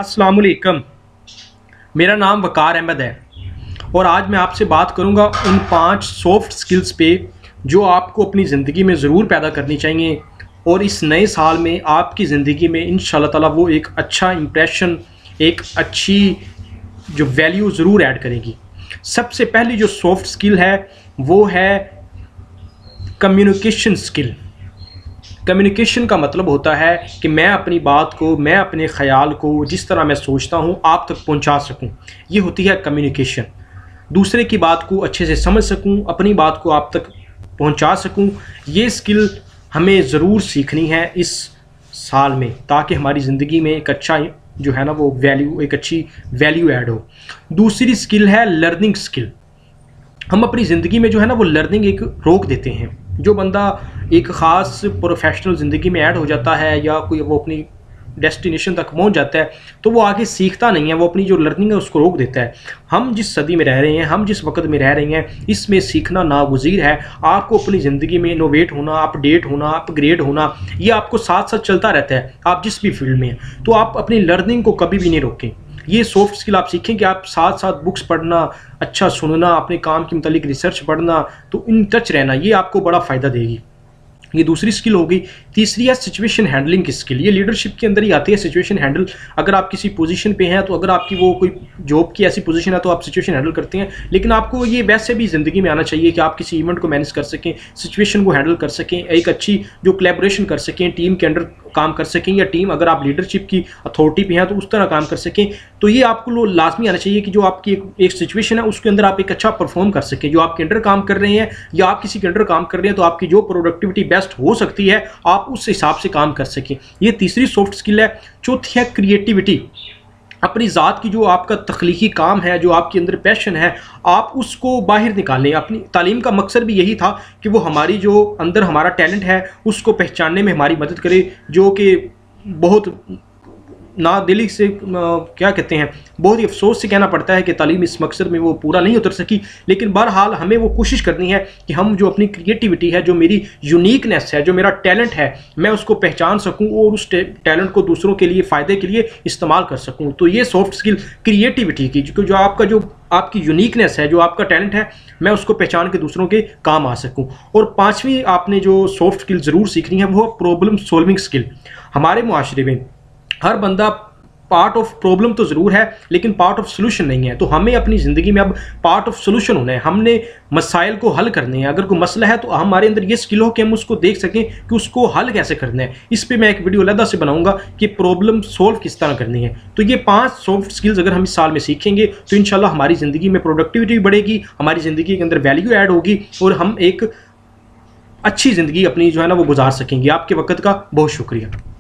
अस्सलाम वालेकुम। मेरा नाम वकार अहमद है और आज मैं आपसे बात करूंगा उन 5 सॉफ्ट स्किल्स पे जो आपको अपनी ज़िंदगी में ज़रूर पैदा करनी चाहिए और इस नए साल में आपकी ज़िंदगी में इंशाल्लाह ताला वो एक अच्छा इम्प्रेशन, एक अच्छी जो वैल्यू ज़रूर ऐड करेगी। सबसे पहली जो सॉफ्ट स्किल है वो है कम्युनिकेशन स्किल। कम्युनिकेशन का मतलब होता है कि मैं अपनी बात को, मैं अपने ख़याल को जिस तरह मैं सोचता हूँ आप तक पहुँचा सकूँ। ये होती है कम्युनिकेशन। दूसरे की बात को अच्छे से समझ सकूँ, अपनी बात को आप तक पहुँचा सकूँ। ये स्किल हमें ज़रूर सीखनी है इस साल में, ताकि हमारी ज़िंदगी में एक अच्छा जो है ना वो वैल्यू, एक अच्छी वैल्यू ऐड हो। दूसरी स्किल है लर्निंग स्किल। हम अपनी ज़िंदगी में जो है ना वो लर्निंग एक रोक देते हैं। जो बंदा एक ख़ास प्रोफेशनल ज़िंदगी में ऐड हो जाता है या कोई वो अपनी डेस्टिनेशन तक पहुंच जाता है तो वो आगे सीखता नहीं है, वो अपनी जो लर्निंग है उसको रोक देता है। हम जिस सदी में रह रहे हैं, हम जिस वक्त में रह रहे हैं, इसमें सीखना नागुज़ीर है। आपको अपनी ज़िंदगी में इनोवेट होना, अपडेट होना, अपग्रेड होना, ये आपको साथ साथ चलता रहता है, आप जिस भी फील्ड में हैं। तो आप अपनी लर्निंग को कभी भी नहीं रोकें। ये सॉफ्ट स्किल आप सीखें कि आप साथ साथ बुक्स पढ़ना, अच्छा सुनना, अपने काम के मुतालिक रिसर्च पढ़ना, तो इन टच रहना, ये आपको बड़ा फ़ायदा देगी। ये दूसरी स्किल होगी। तीसरी है सिचुएशन हैंडलिंग की स्किल। ये लीडरशिप के अंदर ही आती है, सिचुएशन हैंडल। अगर आप किसी पोजीशन पे हैं तो अगर आपकी वो कोई जॉब की ऐसी पोजीशन है तो आप सिचुएशन हैंडल करते हैं, लेकिन आपको ये वैसे भी ज़िंदगी में आना चाहिए कि आप किसी इवेंट को मैनेज कर सकें, सिचुएशन को हैंडल कर सकें, एक अच्छी जो कोलैबोरेशन कर सकें, टीम के अंडर काम कर सकें, या टीम अगर आप लीडरशिप की अथॉरिटी पे हैं तो उस तरह काम कर सकें। तो ये आपको लाजमी आना चाहिए कि जो आपकी एक सिचुएशन है उसके अंदर आप एक अच्छा परफॉर्म कर सकें। जो आपके अंडर काम कर रहे हैं या आप किसी के अंडर काम कर रहे हैं तो आपकी जो प्रोडक्टिविटी बेस्ट हो सकती है आप उस हिसाब से काम कर सकें। ये तीसरी सॉफ्ट स्किल है। चौथी है क्रिएटिविटी। अपनी ज़ात की जो आपका तख्लीकी काम है, जो आपके अंदर पैशन है, आप उसको बाहर निकालें। अपनी तालीम का मकसद भी यही था कि वो हमारी जो अंदर हमारा टैलेंट है उसको पहचानने में हमारी मदद करे, जो कि बहुत नादिली से क्या कहते हैं, बहुत ही अफसोस से कहना पड़ता है कि तालीम इस मकसद में वो पूरा नहीं उतर सकी। लेकिन बहरहाल हमें वो कोशिश करनी है कि हम जो अपनी क्रिएटिविटी है, जो मेरी यूनिकनेस है, जो मेरा टैलेंट है, मैं उसको पहचान सकूं और उस टैलेंट को दूसरों के लिए फ़ायदे के लिए इस्तेमाल कर सकूं। तो ये सॉफ्ट स्किल क्रिएटिविटी की, जो आपकी यूनिकनेस है, जो आपका टैलेंट है, मैं उसको पहचान के दूसरों के काम आ सकूं। और पाँचवीं आपने जो सॉफ्ट स्किल ज़रूर सीखनी है वो प्रॉब्लम सॉल्विंग स्किल। हमारे मुआशरे में हर बंदा पार्ट ऑफ प्रॉब्लम तो ज़रूर है लेकिन पार्ट ऑफ सोल्यूशन नहीं है। तो हमें अपनी ज़िंदगी में अब पार्ट ऑफ सोल्यूशन होना है। हमने मसाइल को हल करने हैं। अगर कोई मसला है तो हमारे अंदर ये स्किल हो कि हम उसको देख सकें कि उसको हल कैसे करना है। इस पे मैं एक वीडियो अलग से बनाऊंगा कि प्रॉब्लम सोल्व किस तरह करनी है। तो ये 5 सॉफ्ट स्किल्स अगर हम इस साल में सीखेंगे तो इंशाल्लाह हमारी ज़िंदगी में प्रोडक्टिविटी बढ़ेगी, हमारी ज़िंदगी के अंदर वैल्यू ऐड होगी और हम एक अच्छी ज़िंदगी अपनी जो है ना वो गुजार सकेंगे। आपके वक्त का बहुत शुक्रिया।